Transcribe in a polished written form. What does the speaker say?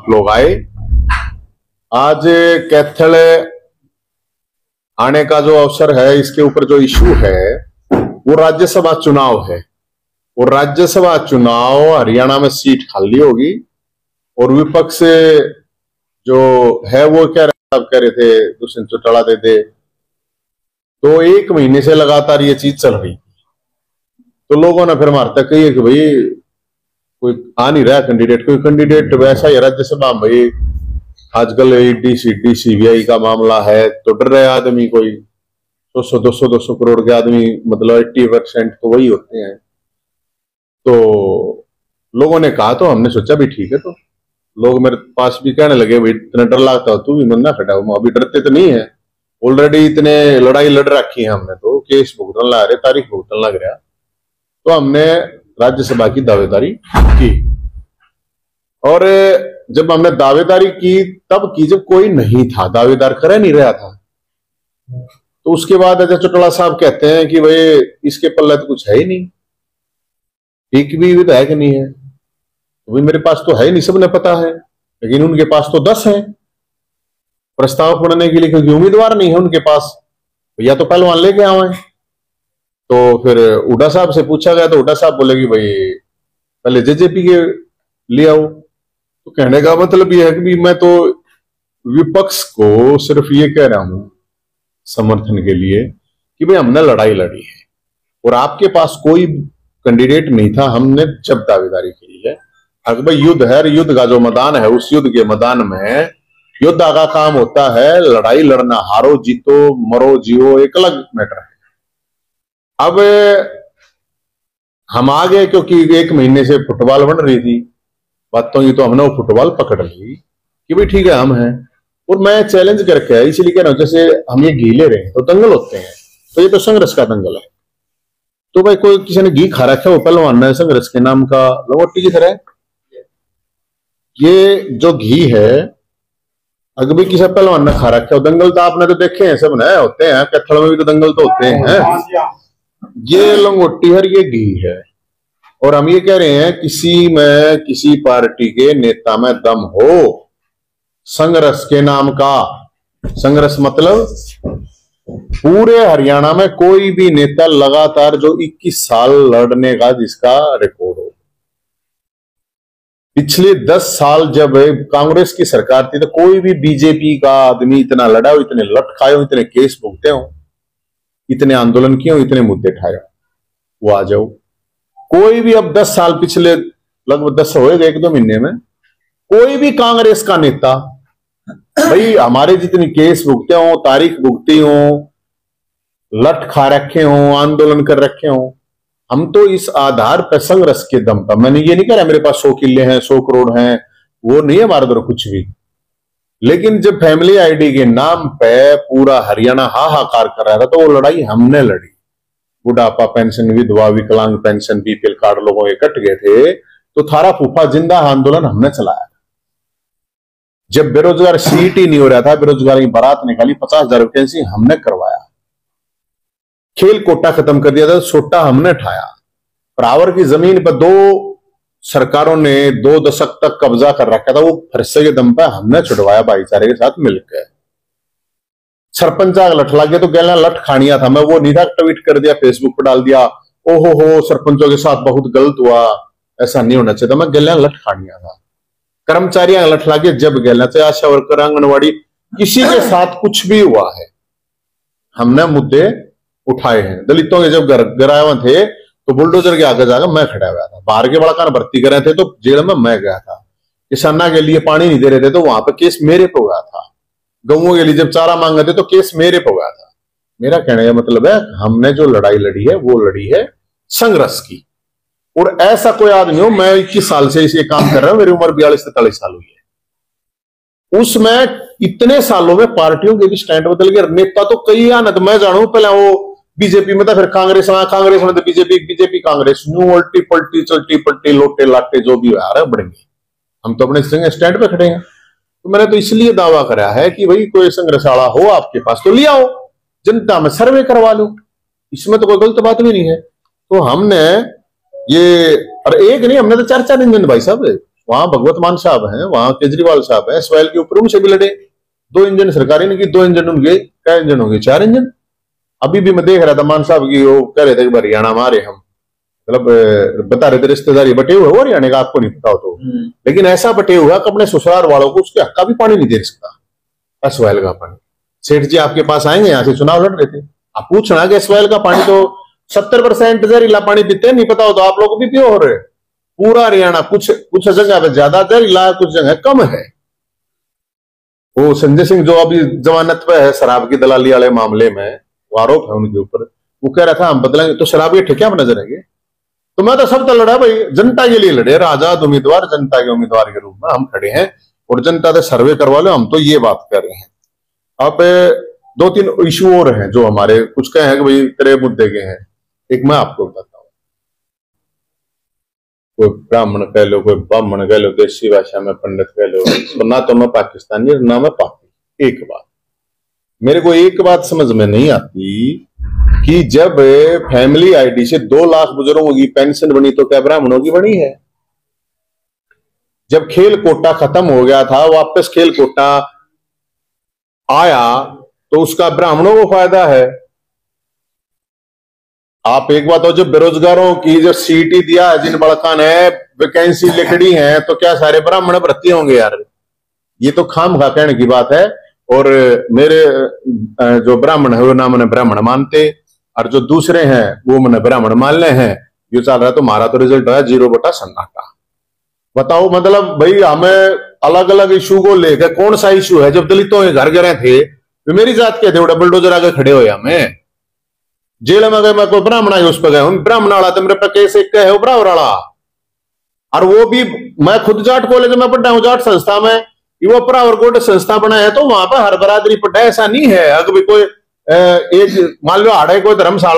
लोग आए। आज कैथल आने का जो अवसर है, इसके ऊपर जो इशू है वो राज्यसभा चुनाव है। और राज्यसभा चुनाव हरियाणा में सीट खाली होगी और विपक्ष जो है वो कह रहे थे दुष्यंत चौटाला दे दे। तो 1 महीने से लगातार ये चीज चल रही। तो लोगों ने फिर मारता कही कि भाई कोई आ नहीं रहा कैंडिडेट, कोई कैंडिडेट वैसा ही राज्यसभा में। भाई आजकल ईडी सीडी सीबीआई का मामला है तो डर रहे आदमी, कोई 200 करोड़ के आदमी, मतलब 80% तो वही होते हैं। तो लोगों ने कहा, तो हमने सोचा भी ठीक है। तो लोग मेरे पास भी कहने लगे भाई इतना डर लगता हो तू भी मन्ना खड़ा हो। अभी डरते तो नहीं है, ऑलरेडी इतने लड़ाई लड़ रखी है हमने, तो केस भुगतन लग रहे, तारीख भुगतन लग रहा। तो हमने राज्यसभा की दावेदारी की। और जब हमने दावेदारी की तब की जब कोई नहीं था, दावेदार कर नहीं रहा था। तो उसके बाद अजय चौटाला साहब कहते हैं कि भाई इसके पल्ले तो कुछ है ही नहीं, एक भी विधायक नहीं है। तो भाई मेरे पास तो है नहीं, सबने पता है, लेकिन उनके पास तो 10 है प्रस्ताव पढ़ने के लिए, क्योंकि उम्मीदवार नहीं है उनके पास। या तो पहलवान लेके आवे। तो फिर हुड्डा साहब से पूछा गया तो हुड्डा साहब बोले कि भाई पहले जेजेपी के ले आओ। तो कहने का मतलब यह है कि मैं तो विपक्ष को सिर्फ ये कह रहा हूं समर्थन के लिए कि भाई हमने लड़ाई लड़ी है और आपके पास कोई कैंडिडेट नहीं था। हमने जब दावेदारी की है, अगर भाई युद्ध है, युद्ध का जो मैदान है, उस युद्ध के मैदान में योद्धा का काम होता है लड़ाई लड़ना। हारो जीतो, मरो जियो, एक अलग मैटर है। अब हम आ गए क्योंकि 1 महीने से फुटबॉल बन रही थी बातों की, तो हमने वो फुटबॉल पकड़ ली कि भाई ठीक है हम हैं। और मैं चैलेंज करके आया, इसलिए कह रहा हूं जैसे हम ये घी ले रहे हैं तो दंगल होते हैं, तो ये तो संघर्ष का दंगल है। तो भाई कोई किसी ने घी खा रखा है, वो पहलवान है संघर्ष के नाम का लंगोटी की तरह। ये जो घी है अगर भी किसी पहलवान ने खा रखा है, दंगल तो आपने तो देखे हैं, सब न होते हैं, कैथल में भी तो दंगल तो होते हैं। ये लंगोटी है, ये घी है। और हम ये कह रहे हैं किसी में, किसी पार्टी के नेता में दम हो संघर्ष के नाम का, संघर्ष मतलब पूरे हरियाणा में कोई भी नेता लगातार जो 21 साल लड़ने का जिसका रिकॉर्ड हो। पिछले 10 साल जब कांग्रेस की सरकार थी तो कोई भी बीजेपी का आदमी इतना लड़ा हो, इतने लट खाए हो, इतने केस भुगते हो, इतने आंदोलन किए हो, इतने मुद्दे उठाए हो, वो आ जाओ। कोई भी अब 10 साल पिछले लगभग 10 हो गए 1-2 महीने में, कोई भी कांग्रेस का नेता भाई हमारे जितनी केस भुगते हो, तारीख भुगती हो, लट खा रखे हो, आंदोलन कर रखे हो, हम तो इस आधार पर संघर्ष के दम पर, मैंने ये नहीं कह रहा मेरे पास 100 किले हैं, 100 करोड़ हैं, वो नहीं है हमारे द्वारा कुछ भी। लेकिन जब फैमिली आईडी के नाम पे पूरा हरियाणा हाहाकार कर रहा था तो वो लड़ाई हमने लड़ी। बुढ़ापा पेंशन, विधवा विकलांग पेंशन, बीपीएल कार्ड लोगों के कट गए थे तो थारा फूफा जिंदा आंदोलन हमने चलाया। जब बेरोजगार सीट ही नहीं हो रहा था, बेरोजगारी की बारात निकाली, 50,000 वैकेंसी हमने करवाया। खेल कोटा खत्म कर दिया था, सोटा हमने उठाया। बराबर की जमीन पर 2 सरकारों ने 2 दशक तक कब्जा कर रखा था, वो फरसे के दम पर हमने छुड़वाया भाईचारे के साथ मिलकर। सरपंच लठ लग गया तो गैला लठ खानिया था, मैं वो नहीं था ट्वीट कर दिया, फेसबुक पर डाल दिया, ओहो हो सरपंचों के साथ बहुत गलत हुआ, ऐसा नहीं होना चाहिए था, मैं गैला लठ खानिया था। कर्मचारी लठ लागे जब गैला, चाहे आशा वर्कर, आंगनबाड़ी, किसी के साथ कुछ भी हुआ है हमने मुद्दे उठाए हैं। दलितों के जब गिराए थे तो बुलडोजर के आगे जाकर मैं खड़ा हुआ था। बाहर के बड़ा भर्ती कर रहे थे तो जेल में मैं गया था। किसाना के लिए पानी नहीं दे रहे थे तो वहां पर केस मेरे पे हुआ था। गऊओं के लिए जब चारा मांग रहे थे तो केस मेरे पे हुआ था। मेरा कहने का मतलब है हमने जो लड़ाई लड़ी है वो लड़ी है संघर्ष की। और ऐसा कोई आदमी हो, मैं 21 साल से इसे काम कर रहा हूं, मेरी उम्र 42-43 साल हुई है। उसमें इतने सालों में पार्टियों के भी स्टैंड बदल गए, नेता तो कई आना, तो मैं जानू पहले वो बीजेपी में था, फिर कांग्रेस में, कांग्रेस में तो बीजेपी कांग्रेस, न्यू उल्टी पलटी चलती पलटी लोटे लाटे जो भी आ रहा है बढ़ेंगे। हम तो अपने स्टैंड पे खड़े हैं। तो मैंने तो इसलिए दावा करा है कि भाई कोई संघर्षाला हो आपके पास तो ले आओ, जनता में सर्वे करवा लो, इसमें तो कोई गलत बात भी नहीं है। तो हमने ये, और एक नहीं, हमने तो 4-4 इंजन भाई साहब, वहां भगवत मान साहब हैं, वहां केजरीवाल साहब हैं, SYL के ऊपर उनसे भी लड़े। 2 इंजन सरकारी ने की, 2 इंजन उनके, क्या इंजन होंगे, 4 इंजन। अभी भी मैं देख रहा था मान साहब की, वो कह रहे थे कि हरियाणा मारे हम, मतलब बता रहे थे रिश्तेदारी बटे हुए हो हरियाणा का, आपको नहीं पता हो तो, लेकिन ऐसा बटे हुआ कि अपने ससुराल वालों को उसके हक का भी पानी नहीं दे सकता। SYL का पानी, सेठ जी आपके पास आएंगे, यहां से चुनाव लड़ रहे थे, आप पूछना कि SYL का पानी तो 70% जहरीला पानी पीते, नहीं पता हो तो आप लोग भी पियो हो रहे। पूरा हरियाणा, कुछ जगह पे ज्यादा जहरीला, कुछ जगह कम है। वो संजय सिंह जो अभी जमानत पे है शराब की दलाली वाले मामले में, वो आरोप है उनके ऊपर, वो कह रहा था हम बदलेंगे, तो शराब के ठेके में नजर आएंगे। तो मैं तो सब तो लड़ा भाई, जनता के लिए लड़े, आजाद उम्मीदवार जनता के उम्मीदवार के रूप में हम खड़े हैं, और जनता से सर्वे करवा लो, हम तो ये बात कर रहे हैं। अब 2-3 इशू और हैं जो हमारे कुछ कहे हैं कि भाई तेरे मुद्दे के हैं। एक मैं आपको बताता हूँ, कोई ब्राह्मण कह लो, कोई ब्राह्मण कह लो, देसी भाषा में पंडित कह लो, तो ना तो मैं पाकिस्तानी ना मैं पापी। एक बात मेरे को एक बात समझ में नहीं आती कि जब फैमिली आईडी से 2 लाख बुजुर्गों की पेंशन बनी तो क्या ब्राह्मणों की बनी है? जब खेल कोटा खत्म हो गया था, वापस खेल कोटा आया तो उसका ब्राह्मणों को फायदा है। आप एक बात हो, जब बेरोजगारों की जो सीटी दिया है, जिन बड़का ने वैकेंसी लिखड़ी है, तो क्या सारे ब्राह्मण भर्ती होंगे यार? ये तो खामखा कहने की बात है। और मेरे जो ब्राह्मण है वो ना मैंने ब्राह्मण मानते, और जो दूसरे हैं वो मैंने ब्राह्मण मान ले हैं। ये चल रहा है, तो हमारा तो रिजल्ट है 0/सन्नाटा। बताओ, मतलब भाई हमें अलग अलग इशू को लेकर कौन सा इशू है? जब दलितों के घर घरे थे तो मेरी जात के थे, बुलडोजर आगे खड़े हो, हमें जेल में गए, मैं कोई ब्राह्मण आई उस पर गए, ब्राह्मण वाला तो मेरे पे केस एक है बराबर वाला। और वो भी मैं खुद जाट कॉलेज में पढ़ा हूँ, जाट संस्था में, वो प्रावरकोट संस्था बना है, तो वहां पर हर बरादरी पढ़ा, ऐसा नहीं है। अगर भी कोई एक मान लो हाड़े कोई धर्मशाला